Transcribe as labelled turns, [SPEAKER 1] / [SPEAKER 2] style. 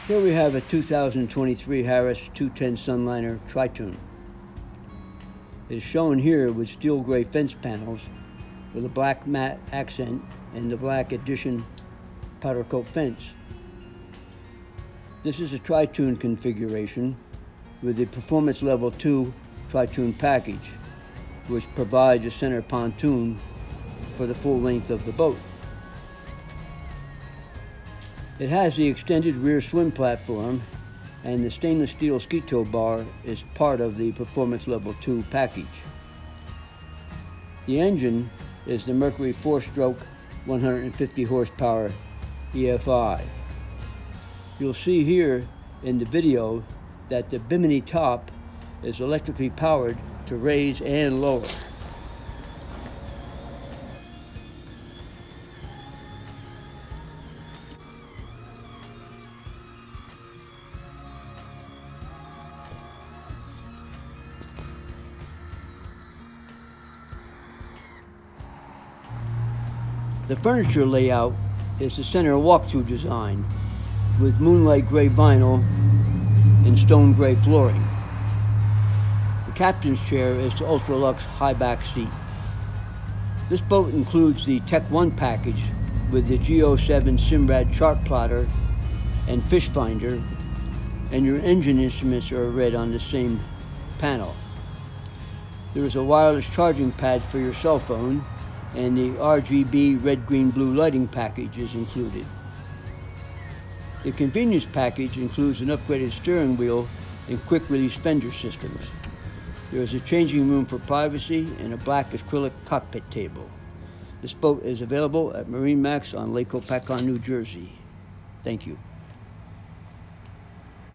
[SPEAKER 1] Here we have a 2023 Harris 210 Sunliner Tri-Tune. It is shown here with steel gray fence panels with a black matte accent and the black addition powder coat fence. This is a Tri-Tune configuration with the Performance Level 2 Tri-Tune package, which provides a center pontoon for the full length of the boat. It has the extended rear swim platform, and the stainless steel ski tow bar is part of the Performance Level 2 package. The engine is the Mercury 4-stroke 150 horsepower EFI. You'll see here in the video that the bimini top is electrically powered to raise and lower. The furniture layout is the center walkthrough design with moonlight gray vinyl and stone gray flooring. The captain's chair is the ultra-lux high back seat. This boat includes the Tech 1 package with the G07 Simrad chart plotter and fish finder, and your engine instruments are read on the same panel. There is a wireless charging pad for your cell phone, and the RGB red, green, blue lighting package is included. The convenience package includes an upgraded steering wheel and quick release fender systems. There is a changing room for privacy and a black acrylic cockpit table. This boat is available at MarineMax on Lake Hopatcong, New Jersey. Thank you.